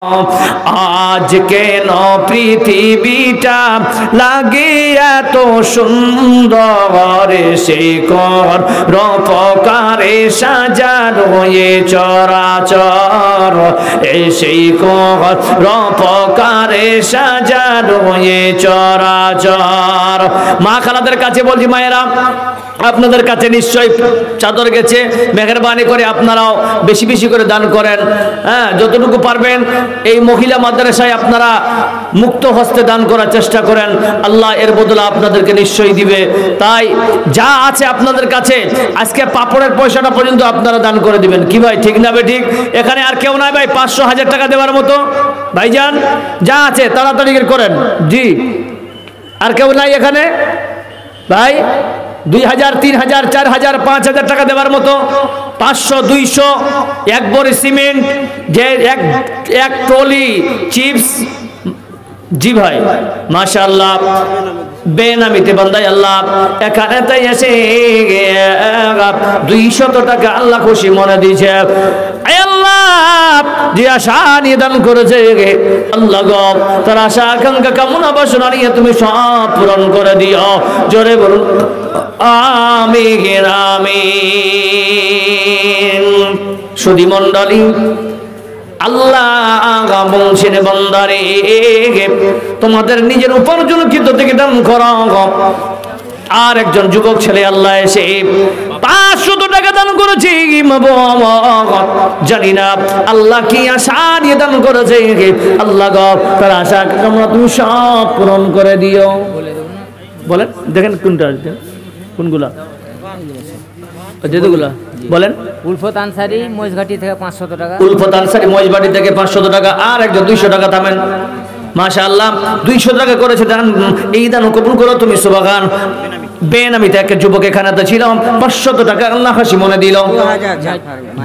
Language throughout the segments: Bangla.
আজ কেন পৃথিবীটা লাগে এত সুন্দর, সেই কর রূপকারে সাজানো এ চরাচর, সেই কর রূপকারে সাজানো এ চরাচর। মা খালাদের কাছে বলছি, মায়েরা আপনাদের কাছে নিশ্চয়ই চাদর গেছে, মেহেরবানি করে আপনারাও বেশি বেশি করে দান করেন। হ্যাঁ, যতটুকু পারবেন এই মহিলা মাদ্রাসায় আপনারা মুক্ত হস্তে দান করার চেষ্টা করেন, আল্লাহ এর বদলে আপনাদেরকে নিশ্চয়ই দিবে। তাই যা আছে আপনাদের কাছে আজকে পাপড়ের পয়সাটা পর্যন্ত আপনারা দান করে দিবেন। কি ভাই, ঠিক না? ঠিক। এখানে আর কেউ নাই ভাই 500-1000 টাকা দেওয়ার মতো? ভাইজান যা আছে তাড়াতাড়ি করেন। জি, আর কেউ নাই এখানে ভাই? 2000, 3000, 4000, 5000 টাকা দেওয়ার মতো? 500, 200, এক বড়ি সিমেন্ট, যে এক ট্রলি চিপস। জি ভাই, মাশাআল্লাহ, বেনামিতে বান্দাই আল্লাহ এখানে তাই এসে 200 টাকা আল্লাহ খুশি মনে দিয়েছে। আল্লাহ যে আশা নিদান করেছে আল্লাহ গো, তার আশা আকাঙ্ক্ষা কামনা বাসনা নিয়ে তুমি সব পূরণ করে দিও। জোরে বলুন আমিন আমিন। সুধী মণ্ডলী, আল্লাহ বলছেন বান্দারে তোমাদের নিজের উপার্জনকৃত থেকে দান করো। আর একজন যুবক ছেলে আল্লাহ এসে 500 টাকা দান করেছে। জানি না আল্লাহ কি আশা নিয়ে দান করেছে। আল্লাহ গো, তার আশা কামনা তুমি সব পূরণ করে দিও। বলেন, দেখেন কোনটা, কোনগুলা যেগুলা বলেন? উলফত আনসারি মহিষঘাটি থেকে 500 টাকা। উলফত আনসারি মহিষঘাটি থেকে 500 টাকা। আর একজন 200 টাকা। থামেন, মাশাআল্লাহ 200 টাকা করেছে দান। এই দান কবুল করো তুমি, সুবহান। বেনামিতে এক যুবক এখানে তো ছিল, 500 টাকা আল্লাহ হাসি মনে দিল।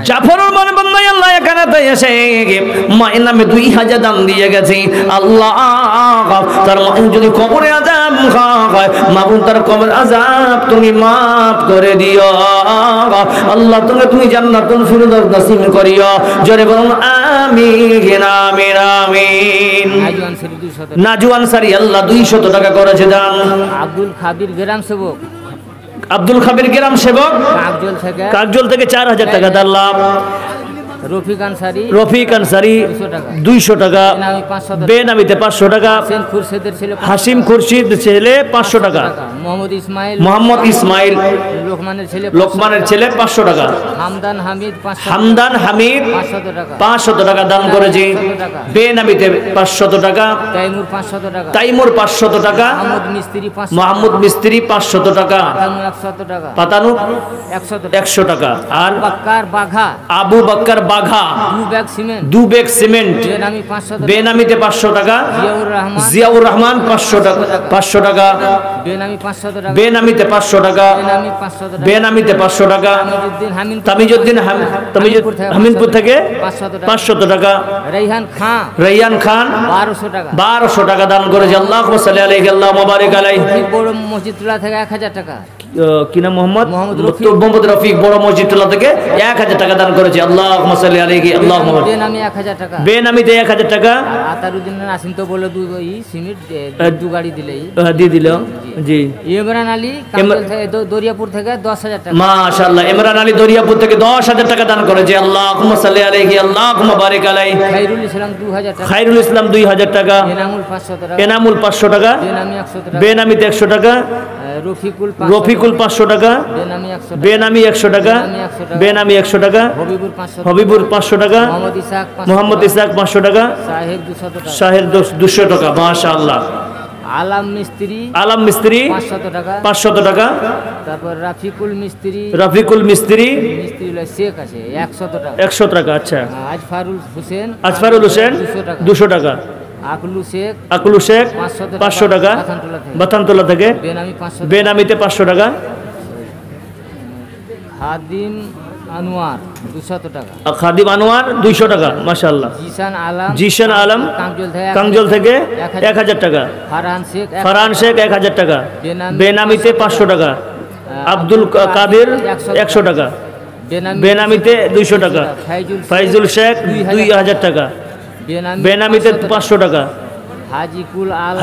জাফরুল মনে বন্ধাই আল্লাহ এখানে তো এসে মায়ের নামে 2000 দান দিয়ে গেছে। আল্লাহ তার মা যদি কবরে আযাব হয়, মাবুন তার কবর আযাব তুমি মাফ করে দিও। আল্লাহ তুমি জান্নাতুল ফিরদাউস নসিব করিও। জোরে বলুন আমিন আমিন আমিন। নাজু আনসারি আল্লাহ 200 টাকা করেছে দান। আব্দুল খাবির গ্রাম সেবক, আব্দুল খাবির গ্রাম সেবক কাকজল থেকে 4000 টাকা দান। রফিক আনসারি 200 টাকা। বেনামিতে 500 টাকা। হাসিম খুরশিদ ছেলে 500 টাকা। মোহাম্মদ ইসমাইল লোকমানের ছেলে 500 টাকা। হামদান হামিদ 500 টাকা দান করেছে। বেনামিতে 500 টাকা। তাইমুর 500 টাকা। মোহাম্মদ মিস্ত্রি 500 টাকা। পাতানু 100 টাকা। আর আবু বকর বাঘা 2 ব্যাগ সিমেন্ট। বেনামিতে 500 টাকা। জিয়াউর রহমান 500 টাকা। 500 টাকা। বেনামিতে 500 টাকা। বেনামিতে 500 টাকা। তামিজউদ্দিন হামিদপুর থেকে 500 টাকা। রাইহান খান 1200 টাকা দান করেছে। আল্লাহুম্মা সাল্লি আলাইহি আল্লাহুম্মা বারিক আলাইহি। বড় মসজিদুল্লাহ থেকে 1000 টাকা। কি নাম? মোহাম্মদ রফিক বড় মসজিদুল্লাহ থেকে 1000 টাকা দান করেছে। আল্লাহুম্মা সাল্লি আলাইহি আল্লাহুম্মা। বেনামি 1000 টাকা। বেনামিতে 1000 টাকা। আতারুদ্দিন নাসিম তো বলে সিমেন্ট 2 গাড়ি দিলেই দিয়ে দিল। জি। ইমরান আলী দরিয়াপুর থেকে 10000 টাকা। মাশাআল্লাহ, ইমরান আলী দরিয়াপুর থেকে 10000 টাকা দান করেছে। আল্লাহুম্মা সাল্লি আলাইহি আল্লাহুম্মা বারিক আলাইহি। খায়রুল ইসলাম 2000 টাকা। খায়রুল ইসলাম 2000 টাকা। এনামুল 500 টাকা। এনামুল 500 টাকা। বেনামি 100 টাকা। বেনামিতে 100 টাকা। রফিকুল 500 টাকা। বেনামি 100 টাকা। বেনামি 100 টাকা। হবিবুর 500 টাকা। মোহাম্মদ ইসাক 500 টাকা। সাহেব 200 টাকা। মাশাআল্লাহ। আলম মিস্ত্রি 500 টাকা। তারপর রাফিকুল মিস্ত্রি শেখ আছে 100 টাকা। আচ্ছা। আজফারুল হোসেন 200 টাকা। আকলু শেখ 500 টাকা। বাথানতলা থেকে। বেনামিতে 500 টাকা। খাদিম আনোয়ার 200 টাকা। খাদিম আনোয়ার 200 টাকা। মাশাআল্লাহ। জিশান আলম কাংজল থেকে 1000 টাকা। ফারহান শেখ 1000 টাকা। বেনামিতে 500 টাকা। আব্দুল কাদের 100 টাকা। বেনামিতে 200 টাকা। ফাইজুল শেখ 2000 টাকা। বেনামিতে 500 টাকা।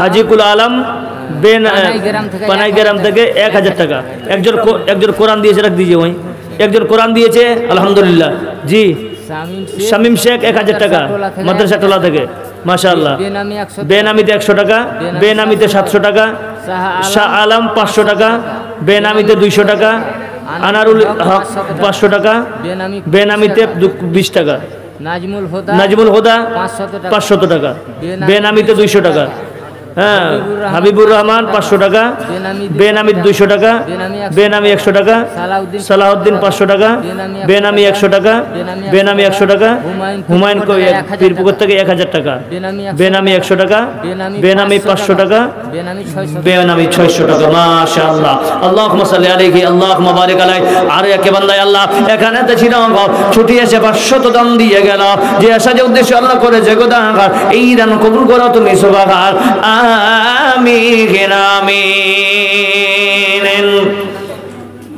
হাজিকুল আলম পানাইগ্রাম থেকে 1000 টাকা। একজন কোরআন দিয়েছে, রাখ দিজিয়ে ভাই। একজন কোরআন দিয়েছে আলহামদুলিল্লাহ। জি শামিম শেখ 1000 টাকা মাদ্রাসা টোলা থেকে, মাশাআল্লাহ। বেনামিতে 100 টাকা, বেনামিতে 700 টাকা। শাহ আলম 500 টাকা, বেনামিতে 200 টাকা। আনারুল হক 500 টাকা, বেনামিতে 20 টাকা। নাজমুল হোদা 500 টাকা, বেনামিতে 200 টাকা। হ্যাঁ হাবিবুর রহমান 500 টাকা, বেনামি 200 টাকা, বেনামি 100 টাকা। সালাউদ্দিন 500 টাকা, বেনামি 100 টাকা, বেনামি 100 টাকা। হুমায়ুন পীরপুকুর থেকে 1000 টাকা, বেনামি 100 টাকা, বেনামি 500 টাকা, বেনামি 600 টাকা। মাশাআল্লাহ, আল্লাহুম্মা সাল্লি আলাইহি, আল্লাহুম্মা বারিক আলাইহি। আর একে বান্দায় আল্লাহ এখানে তো ছিল, ছুটি এসে 500 দান দিয়ে গেল। যে আশা যে উদ্দেশ্য আল্লাহ করেছে গো দান, এই দান কবুল করো তুমি সুবহান। আমিন আমিন।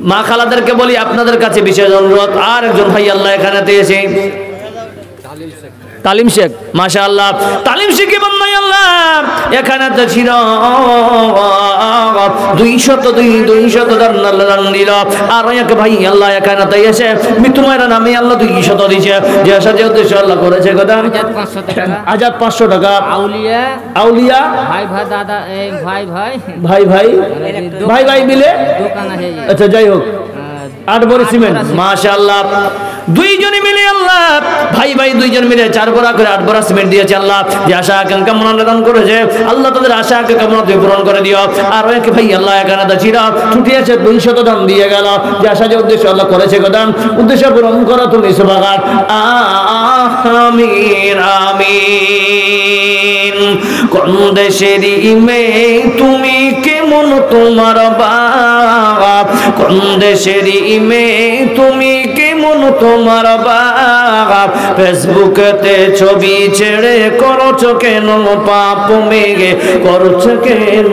মা খালাদেরকে বলি আপনাদের কাছে বিশেষ অনুরোধ, আর একজন ভাই আল্লাহ এখানে এসে তালিম শেখ, মাশাআল্লাহ। তালিম শেখে বান্দাই আল্লাহ এখানে তো ছিল 200 দান দিল। আর এক ভাই আল্লাহ এখানে তো এসে মৃত্যুমায়ের নামে আল্লাহ 200 দিয়েছে। যে আশা যে উদ্দেশ্য আল্লাহ করেছে কথা। আজাদ 500 টাকা। আউলিয়া ভাই ভাই দাদা ভাই ভাই ভাই ভাই ভাই ভাই মিলে দোকান আছে। আচ্ছা যাই হোক, 8 বড়ি সিমেন্ট, মাশাআল্লাহ। দুইজনে মিলে আল্লাহ ভাই ভাই দুইজন মিলে 4 বড়া করে 8 বড়া সিমেন্ট দিয়েছে। আল্লাহ যে আশা আকাঙ্ক্ষা মনে দান করেছে আল্লাহ তাদের আশা আকাঙ্ক্ষা মনে পূরণ করে দিও। আর এক ভাই আল্লাহ এখানে তো ছিল, ছুটি আছে 200 দান দিয়ে গেল। যে আশা যে উদ্দেশ্য আল্লাহ করেছে দান, উদ্দেশ্য পূরণ করো তুমি সুবহান। আমিন আমিন। কোন দেশের মেয়ে তুমি, কেমন তোমার বাপ? কোন দেশের মেয়ে তুমি, কেমন তোমার বাপ? ফেসবুকেতে ছবি ছেড়ে করছো কেন পাপ? মেঘে করছো কেন?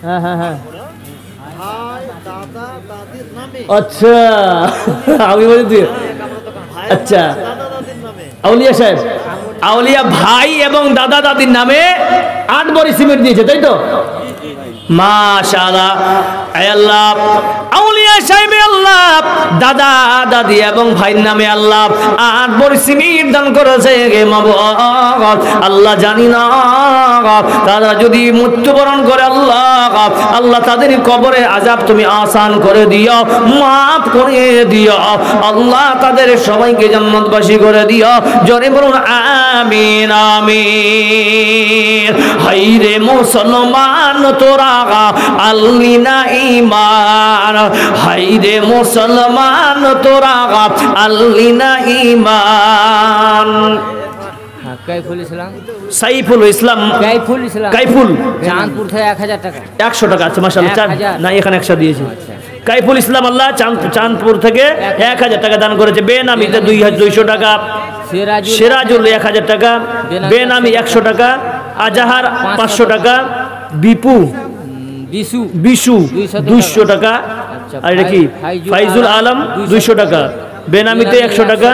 হ্যাঁ হ্যাঁ হ্যাঁ, আচ্ছা আমি বলি তুই। আচ্ছা আউলিয়া সাহেব, আউলিয়া ভাই এবং দাদা দাদির নামে 8 বড়ি সিমেন্ট দিয়েছে, তাই তো? মাশাআল্লাহ। আল্লাহ আউলিয়া সাহেব আল্লাহ দাদা দাদি এবং ভাইয়ের নামে আল্লাহ 8 বড়ি সিমেন্ট দান করেছে। আল্লাহ জানি না তারা যদি মৃত্যুবরণ করে আল্লাহ, আল্লাহ তাদের কবরে আযাব তুমি আসান করে দিও, মাফ করে দিও আল্লাহ, তাদের সবাইকে জান্নাতবাসী করে দিও। জোরে বলুন আমিন আমিন। হাইরে মুসলমান তোরা আল্লি না ঈমান, হাইরে মুসলমান তোরা আল্লি না ঈমান। কাইফুল ইসলাম, সাইফুল ইসলাম, কাইফুল চাঁদপুর থেকে 1000 টাকা। 100 টাকা, আচ্ছা মাশাআল্লাহ। না এখানে 100 দিয়েছি। কাইফুল ইসলাম আল্লাহ চাঁদপুর থেকে 1000 টাকা দান করেছে। বেনামিতে 200 টাকা। সিরাজুল 1000 টাকা, বেনামি 100 টাকা। আজাহার 500 টাকা। বিশু 200 টাকা। আর এটা কি ফাইজুল আলম 200 টাকা। বেনামিতে 100 টাকা,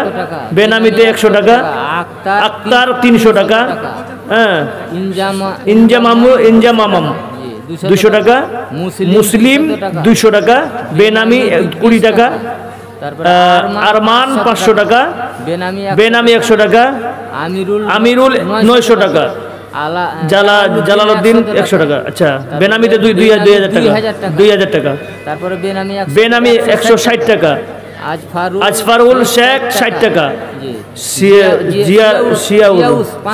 বেনামিতে 100 টাকা। আক্তার 300 টাকা। হ্যাঁ ইনজামাম 200 টাকা। মুসলিম 200 টাকা, বেনামি 20 টাকা। আরমান 500 টাকা, বেনামি 100 টাকা। আমিরুল 900 টাকা। জালালউদ্দিন 100 টাকা। আচ্ছা বেনামিতে 2000 টাকা, 2000 টাকা। তারপরে বেনামি 160 টাকা। আজফারুল শেখ 60 টাকা।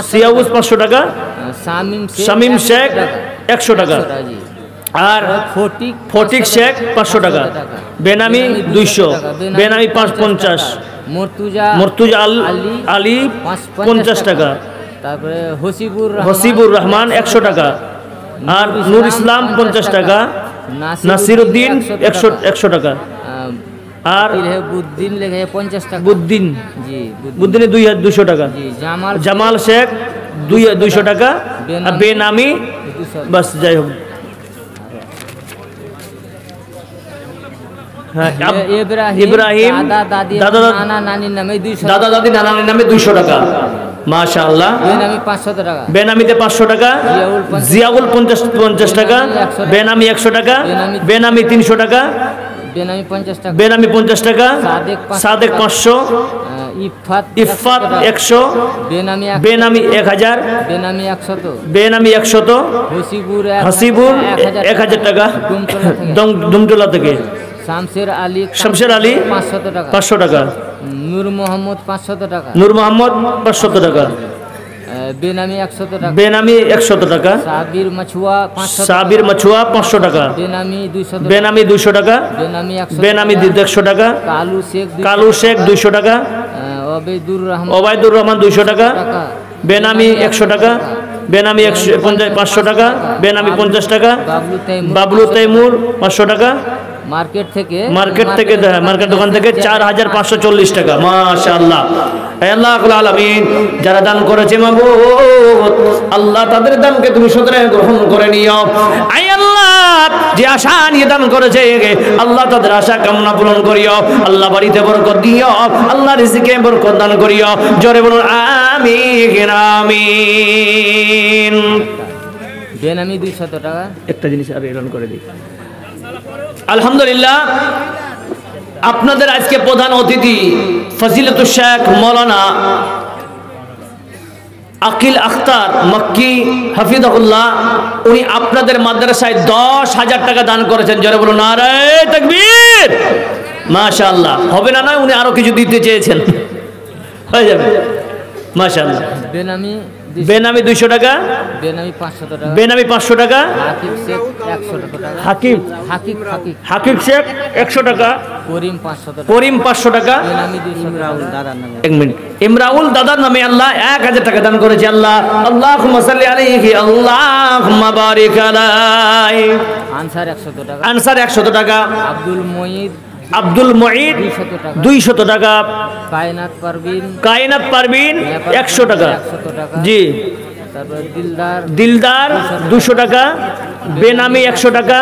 সিয়াউস 500 টাকা। শামিম শেখ 100 টাকা। আর ফটিক শেখ 500 টাকা। বেনামি 200, বেনামি 550। মুর্তুজা আলী 50 টাকা। তারপরে হসিবুর রহমান 100 টাকা। আর নূর ইসলাম 50 টাকা। নাসিরউদ্দিন 100 টাকা। আর বুদ্দিন লেখে 50 টাকা। বুদ্দিনে 200 টাকা। জামাল শেখ 200 টাকা। আর বেনামি বাস, যাই হোক ইব্রাহিম দাদা নানা নানির নামে 200, দাদা দাদি নানানির নামে 200 টাকা। মাশাআল্লাহ। বেনামি 500 টাকা, বেনামিতে 500 টাকা, জিয়াউল 50 টাকা, বেনামি 100 টাকা, বেনামি 300 টাকা, বেনামি 50 টাকা, বেনামি 50 টাকা, সাদেক 500, ইফাত 100, বেনামি 1000, বেনামি 100, বেনামি 100, হাসিবুর 1000 টাকা দুমতলা থেকে, শামসের আলী 500 টাকা, নূর মোহাম্মদ 500 টাকা, নূর মোহাম্মদ 500 টাকা, বেনামি 100 টাকা, বেনামি 100 টাকা, সাবির মাছুয়া 500, সাবির মাছুয়া 500 টাকা, বেনামি 200, বেনামি 200 টাকা, বেনামি 100 টাকা, কালু শেখ 200 টাকা, ওবায়দুর রহমান 200 টাকা, বেনামি 100 টাকা, বেনামি 500 টাকা, বেনামি 50 টাকা, বাবলু তাইমুর 500 টাকা, মার্কেট দোকান থেকে 4540 টাকা। মাশাআল্লাহ। আল্লাহুল আলামিন যারা দান করেছে মাবুদ আল্লাহ তাদের দানকে তুমি সদরে গ্রহণ করে নিও। আয় আল্লাহ যে আশা নিয়ে দান করেছে আল্লাহ তাদের আশা কামনা পূরণ করিও। আল্লাহ বাড়িতে বরকত দিও, আল্লাহ রিজিকে বরকত দান করিও। জোরে বলুন আমিন আমিন। বেনামি 200 টাকা। একটা জিনিস আর এলান করে দিই। আলহামদুলিল্লাহ, আপনাদের আজকে প্রধান অতিথি ফজিলতুল শেখ মাওলানা আকিল আখতার মক্কি হাফিজাহুল্লাহ, উনি আপনাদের মাদ্রাসায় 10,000 টাকা দান করেছেন। জোরে বলুন নারে তাকবীর। মাশাআল্লাহ। হবে না, উনি আরো কিছু দিতে চেয়েছেন, হয়ে যাবে। মাশাআল্লাহ। বেনামি 200 টাকা, বেনামি 500 টাকা, বেনামি 500 টাকা, হাকিম শেখ 100 টাকা, হাকিম শেখ 100 টাকা, করিম 500 টাকা, করিম 500 টাকা, বেনামি 200 দাদার নামে। এক মিনিট। ইমরাউল দাদার নামে আল্লাহ 1000 টাকা দান করেছে। আল্লাহ আল্লাহুম্মা সাল্লি আলাইহি আল্লাহুম্মা বারিক আলাইহি। আনসার 100 টাকা, আনসার 100 টাকা, আব্দুল মুঈদ 200 টাকা, কায়নাত পারভিন 100 টাকা, জি। তারপর দিলদার 200 টাকা, বেনামি 100 টাকা,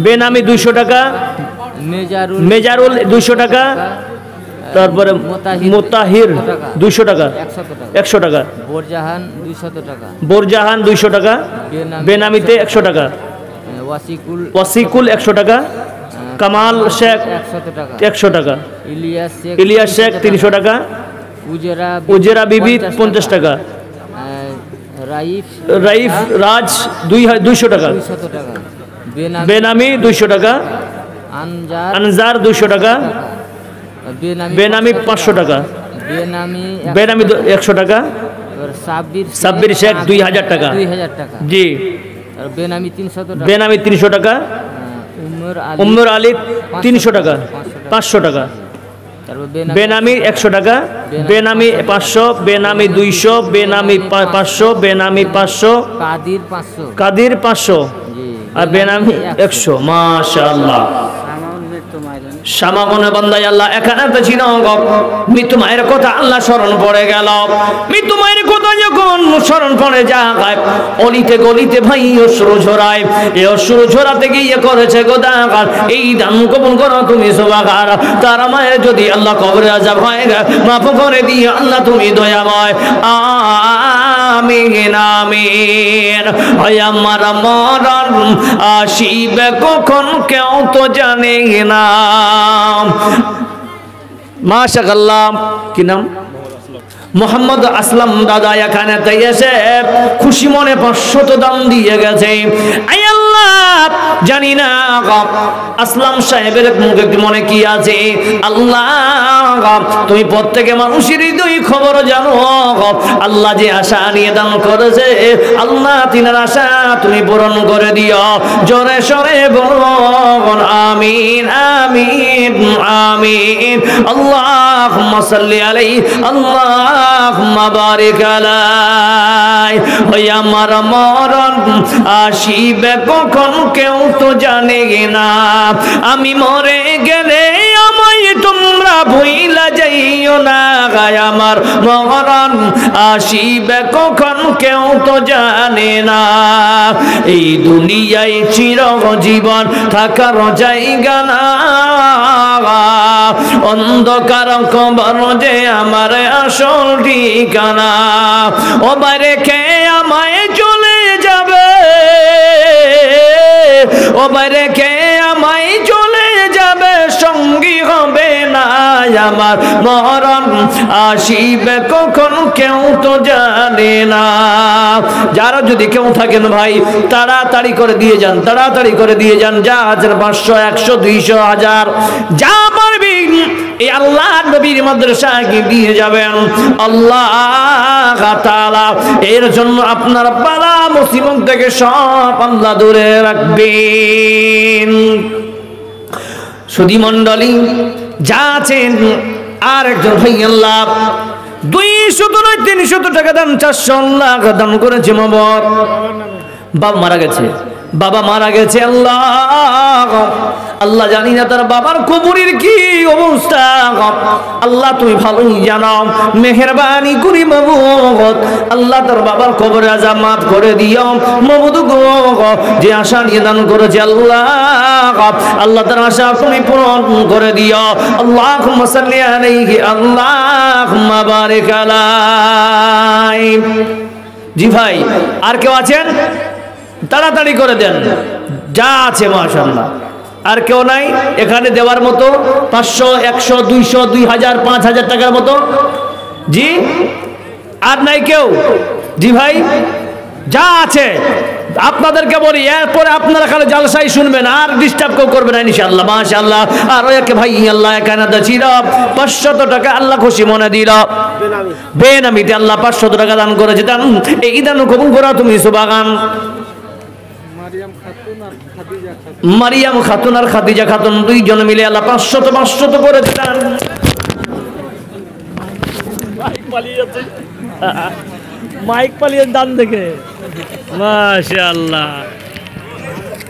বেনামি 200 টাকা, মেজারুল 200 টাকা, তারপরে মোতাহির 200 টাকা, 100 টাকা, বোরজাহান 200 টাকা, বেনামিতে 100 টাকা, ওয়াসিকুল 100 টাকা, কামাল শেখ 100 টাকা, ইলিয়াস শেখ 300 টাকা, উজেরা বিবি 50 টাকা, রাইফ রাজ 200 টাকা, বেনামি 200 টাকা, আনজার 200 টাকা, বেনামি 500 টাকা, বেনামি 100 টাকা, সাব্বির শেখ 2000 টাকা, জি। বেনামি 300 টাকা, উম্মর আলী 300 টাকা, 500 টাকা, বেনামি 100 টাকা, বেনামি 500, বেনামি 200, বেনামি 500, বেনামি 500, কাদির 500, আর বেনামি 100। মাশাআল্লাহ। সামাগনে বান্দাই আল্লাহ এখানে তো ছিল মৃত্যু মায়ের কথা আল্লাহ স্মরণ পড়ে গেল। মৃত্যু মায়ের কথা যখন স্মরণ পড়ে যায় অলিতে গলিতে ভাই অশ্রু ঝরায়। এই অশ্রু ঝরাতে গিয়ে করেছে গোদাগার। এই দান কবুল করো তুমি সুবহান। তার মায়ের যদি আল্লাহ কবরে আযাব হয় মাফ করে দিও আল্লাহ তুমি দয়াময়। আমিন আমিন। হয় আমার মরণ আসিবে কখন কেউ তো জানে না। মাশাআল্লাহ। কি নাম? মোহাম্মদ আসলাম দাদা এখানে এসে খুশি মনে 500 দাম দিয়ে গেছে। আই আল্লাহ জানি না আসলাম সাহেবের মুখে মনে কি আছে। আল্লাহ তুমি প্রত্যেকে মানুষের হৃদয় খবর জানো। আল্লাহ যে আশা নিয়ে দান করেছে আল্লাহ তিনার আশা তুমি পূরণ করে দিও। জোরে সরে বলুন আমিন আমিন আমিন। আল্লাহুম্মা সাল্লি আলাইহি আল্লাহুম্মা বারিক আলাইহি। ওই আমার মরণ আসিবে কখন কেউ তো জানে না। আমি মরে গেলে আমায় তোমরা ভুইলা যাইও না আমার মরণ আসিবে কখন কেউ তো জানে না। এই দুনিয়ায় চিরজীবন থাকার জায়গা না, অন্ধকার কবর যে আমার আসল ঠিকানা। ও বাইরে কে আমায় চলে যাবে, ও বাইরে কে আমায় চলে যাবে, সঙ্গী হবে না আমার মরণ আসিবে কখন কেউ তো জানে না। যারা যদি কেউ থাকেন ভাই তাড়াতাড়ি করে দিয়ে যান, তাড়াতাড়ি করে দিয়ে যান। যা আছে 500 100 200 1000 যা পারবি এই আল্লাহ নবীর মাদ্রাসাকে দিয়ে যাবেন। আল্লাহ তাআলা এর জন্য আপনার বালা মুসিবত থেকে সব আল্লাহ দূরে রাখবেন। সুধী মণ্ডলী যা আছেন আর একজন ভাই আল্লাহ 200 নয় 300 টাকা দান, 400 লাখ দান করেছে। বাবা মারা গেছে, বাবা মারা গেছে। আল্লাহ আল্লাহ জানি না তার বাবার কবরের কি অবস্থা, আল্লাহ তুমি ভালোই জানো। মেহেরবানি করি মাবুদ আল্লাহ তার বাবার কবরে আযাব মাফ করে দিও মাবুদ গো। যে আশা নিয়ে দান করেছে আল্লাহ, আল্লাহ তার আশা তুমি পূরণ করে দিও। আল্লাহুম্মা সাল্লি আলাইহি আল্লাহুম্মা বারিক আলাইহি। জি ভাই আর কেউ আছেন? তাড়াতাড়ি করে দেন। যা আছে মাশাআল্লাহ। আর কেউ নাই এখানে দেওয়ার মতো? 500 100 200 2000 5000 টাকার মতো? জি আর নাই কেউ? জি ভাই যা আছে আপনাদেরকে বলি, এরপরে আপনারা খালি জালসাই শুনবেন, আর ডিস্টার্ব কেউ করবেন না ইনশাআল্লাহ। মাশাআল্লাহ। আর ওকে ভাই আল্লাহ কানাদা ছিল 500 টাকা আল্লাহ খুশি মনে দিল, বেনামিতে আল্লাহ 500 টাকা দান করেছে। দান এই দান কবুল করো তুমি সুবহান। মারিয়াম খাতুন আর খাদিজা খাতুন দুইজন মিলে আল্লাহ 500 করে দিলেন। মাইক পালিয়ে দান দেখে মাশাআল্লাহ।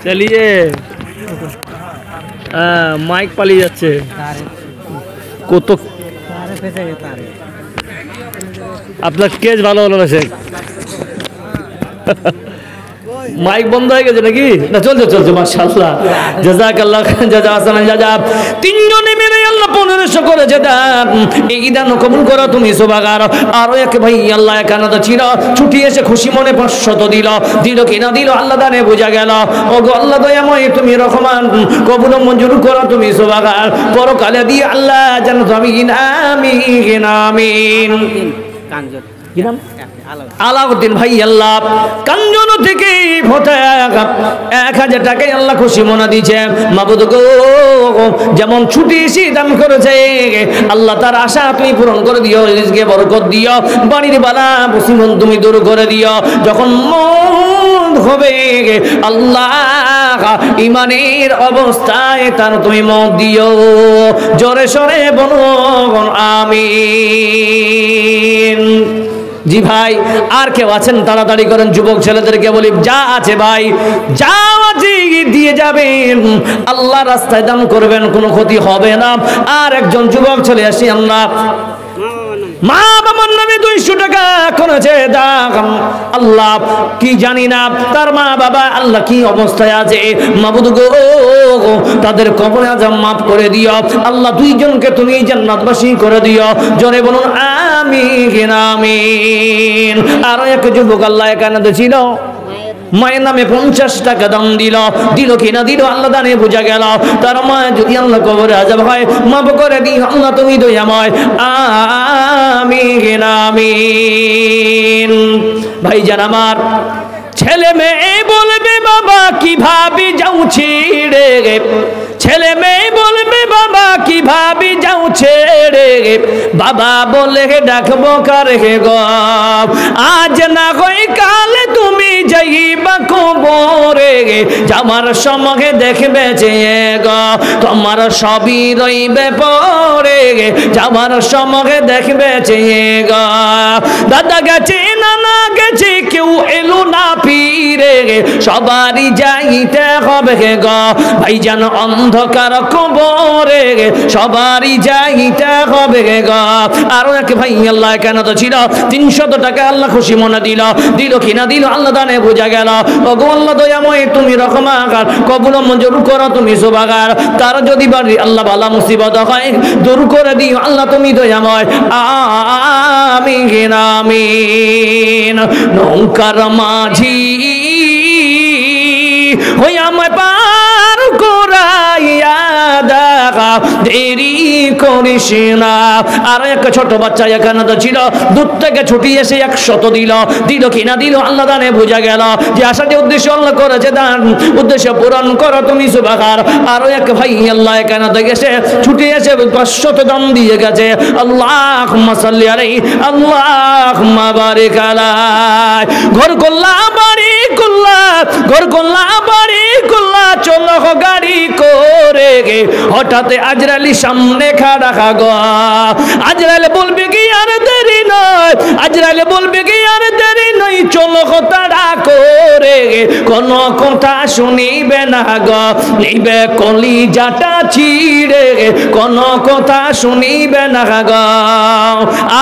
চলিয়ে মাইক পালিয়ে যাচ্ছে কত। আপনার কেস ভালো হলো না শেখ? মাইক বন্ধ হয়ে গেছে নাকি? না চলছে চলছে মাশাআল্লাহ। জাযাকাল্লাহ জাযা হাসানান জাযা। তিনজনে মিলে আল্লাহ 1500 করেছে দান। এই দান কবুল করো তুমি সুবহান। আর এক ভাই আল্লাহ কানাদা ছিল, ছুটি এসে খুশি মনে 500 দিল। দিল কি না দিল আল্লাহ জানে, বোঝা গেল। ওগো আল্লাহ দয়াময় তুমি রহমান, কবুল মঞ্জুর করো তুমি সুবহান। পরকালে দিয়ে আল্লাহ জান্নাত আমিন আমিন আমিন। কাঞ্জন কি নাম? আলাউদ্দিন ভাই আল্লাহ কাঞ্জন থেকে 1000 টাকায় আল্লাহ খুশি মনে দিয়েছে মাবুদ গো। যেমন ছুটি এসে দান করেছে আল্লাহ তার আশা তুমি পূরণ করে দিও, রিজকে বরকত দিও, বাড়ির বালা মুসিবত তুমি দূর করে দিও। যখন মন হবে আল্লাহ ইমানের অবস্থায় তার তুমি মত দিও। জোরে সরে বলো আমিন। জি ভাই আর কেউ আছেন? তাড়াতাড়ি করেন। যুবক ছেলেদেরকে বলি যা আছে ভাই যা আছে দিয়ে যাবেন, আল্লাহ রাস্তায় দান করবেন, কোনো ক্ষতি হবে না। আর একজন যুবক ছেলে আসি আল্লাহ মা বাবার নামে 200 টাকা করেছে দান। আল্লাহ কি জানি না তার মা বাবা আল্লাহ কি অবস্থায় আছে মাবুদ গো, তাদের কবরে আযাব মাফ করে দিও আল্লাহ। দুইজনকে তুমি জান্নাতবাসী করে দিও। জোরে বলুন আমিন আমিন। আর এক যুবক আল্লাহ এখানে ছিল, মায়ের নামে 50 টাকা দান দিল। দিল কি না দিল আল্লাহ দানে বোঝা গেল। তার মা যদি আল্লাহ কবরে আযাব হয় মাফ করে দিও আল্লাহ তুমি দয়াময় আমিন আমিন। ভাইজান আমার ছেলে মেয়ে বলবে বাবা কিভাবে যাও ছেড়ে, ছেলে মেয়ে বলবে বাবা কিভাবে যাও ছেড়ে, বাবা বলে ডাকবো কারে গো, আজ না হয় কাল তুমি যাইবা কবরে, যাওয়ার সময় দেখবে যে গো তোমার সবই রইবে পরে, যাওয়ার সময় দেখবে যে গো দাদা গেছে নানা গেছে কেউ কেউ এলো না ফিরে, সবারই যাইতে হবে গো ভাইজান অন্ধকার কবরে, সবারই যাইতে হবে গো। আরো এক ভাই আল্লাহ কেন তো ছিল 300 টাকা আল্লাহ খুশি মনে দিল, দিল কিনা দিল আল্লাহ দানে বোঝা গেল। ওগো আল্লাহ দয়াময় তুমি রহমাকার, কবুল মঞ্জুর করো তুমি সুবহানার। তার যদি বাড়ি আল্লাহ বালা মুসিবত হয় দূর করে দিও আল্লাহ তুমি দয়াময়, আমিন আমিন। নৌকার মাঝি হইয়া আমায় পার করাইয়া দেখা, দেরি করিস না। আর এক ছোট বাচ্চা এখানে তো ছিল, দূর থেকে ছুটি এসে 100 দিল, দিল কিনা দিল আল্লাহ দানে বোঝা গেল যে আশাটি উদ্দেশ্য আল্লাহ করেছে দান, উদ্দেশ্য পূরণ করো তুমি সুবহানার। আরো এক ভাই আল্লাহ এখানে তো গেছে, ছুটি এসে 500 দান দিয়ে গেছে। আল্লাহুম্মা সাল্লি আলাইহি আল্লাহুম্মা বারিক আলাই। ঘর করলা বাড়ি করলা, ঘর করলা বাড়ি করলা, চলো গাড়ি করে গে, হঠাৎ আজরাইল সামনে খাড়া গো। আজরাইল বলবে কি আর দেরি নয়, আজরাইল বলবে কি আর দেরি নয়, চলো তাড়া করে গে, কোন কথা শুনিবে না গো, নিবে কলিজাটা ছিড়ে গে, কোন কথা শুনিবে না গো।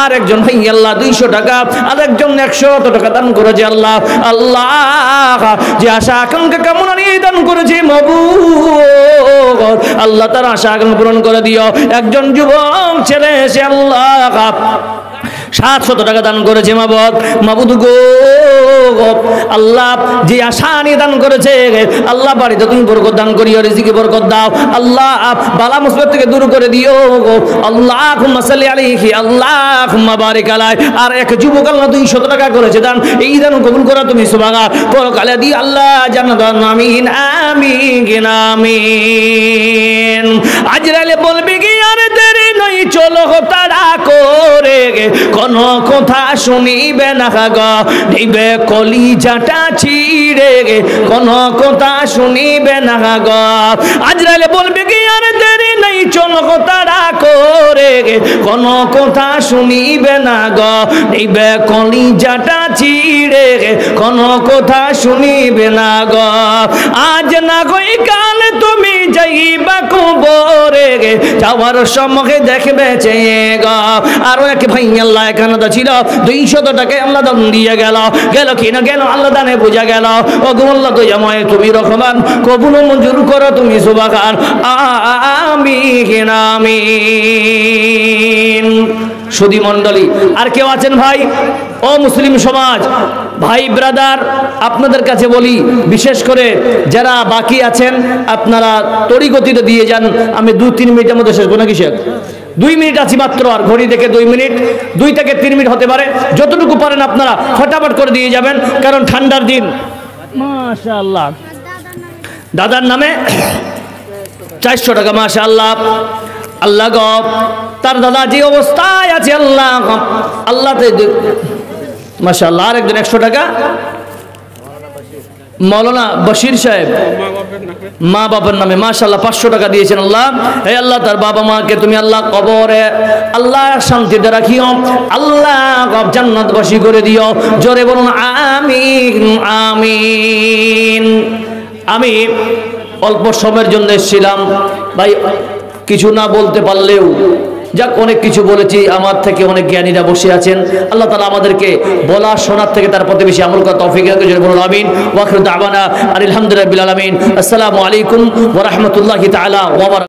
আর একজন ভাই আল্লাহ 200 টাকা, আর একজন 100 টাকা দান করেছে। আল্লাহ আল্লাহ যে আশা আকাঙ্ক্ষা কামনা নিয়ে দান করেছে মাবুদ, আল্লাহ তার আশা আকাঙ্ক্ষা পূরণ করে দিও। একজন যুবক ছেলে এসে আল্লাহ 700 টাকা দান করেছে মাবুদ গো, আল্লাহ যে আশা নিয়ে দান করেছে আল্লাহ বাড়িতে তুমি বরকত দান করিও, রিজিকে বরকত দাও আল্লাহ, বালা মুসিবত থেকে দূর করে দিও আল্লাহুম্মা সাল্লি আলাইহি আল্লাহুম্মা বারিক আলাই। আর এক যুবক আল্লাহ 200 টাকা করেছে দান, এই দান কবুল করো তুমি সুবহানাল্লাহ, পরকালে দি আল্লাহ জান্নাত আমিন আমিন আমিন। আজরাইল বলবে কি আর দেরি নয়, চলো তাড়া করে গে, কোন কথা শুনিবে না গো, নিবে কলিজাটা ছিড়ে গে, কোন কথা শুনিবে না গো। আজরাইল বলবে কি আর দেরি নাই, চলো তাড়া করে গে, কোন কথা শুনিবে না গো, নিবে কলিজাটা ছিড়ে গে, কোন কথা শুনিবে না গো। আজ না গই কাল তুমি যাইবা কবরে গে, যাওয়ার সময় দেখবে চেয়ে গো। আরো এক ভাই আল্লাহ এখানে তো ছিল, 200 টাকা আল্লাহ দান দিয়ে গেল, গেল কিনা গেল আল্লাহ দানে বোঝা গেল। ও গো আল্লাহ দয়াময় তুমি রহমান, কবুল মঞ্জুর করো তুমি সুবহানার, আমিন আমিন। সুধী মণ্ডলী আর কেউ আছেন ভাই? ও মুসলিম সমাজ ভাই ব্রাদার, আপনাদের কাছে বলি, বিশেষ করে যারা বাকি আছেন আপনারা তড়ি গতিতে দিয়ে যান। আমি 2-3 মিনিটের মধ্যে শেষ করব নাকি শেখ? 2 মিনিট আছি মাত্র, আর ঘড়ি দেখে 2 মিনিট, 2 থেকে 3 মিনিট হতে পারে, যতটুকু পারেন আপনারা ফটাফট করে দিয়ে যাবেন, কারণ ঠান্ডার দিন। মাশাআল্লাহ দাদার নামে 400 টাকা, মাশাআল্লাহ। আল্লাহ গো তার দাদা যে অবস্থায় আছে আল্লাহ আল্লাহ মাশাআল্লাহ। আর একজন 100 টাকা মৌলানা বশির সাহেব মা বাবার নামে মাশাআল্লাহ 500 টাকা দিয়েছেন। আল্লাহ হে আল্লাহ তার বাবা মাকে তুমি আল্লাহ কবরে আল্লাহ শান্তিতে রাখিও, আল্লাহ জান্নাতবাসী করে দিও। জোরে বলুন আমিন আমিন। আমি অল্প সময়ের জন্য এসেছিলাম ভাই, কিছু না বলতে পারলেও যাক অনেক কিছু বলেছি, আমার থেকে অনেক জ্ঞানীরা বসে আছেন। আল্লাহ তাআলা আমাদেরকে বলা শোনার থেকে তার প্রতি বেশি আমল করার তৌফিক দান করুন, বলুন আমিন। ওয়া আখিরু দাওয়ানা আলহামদুলিল্লাহি রাব্বিল আলামিন। আসসালামু আলাইকুম ওয়া রাহমাতুল্লাহি তাআলা ওয়া বারাকাতুহু।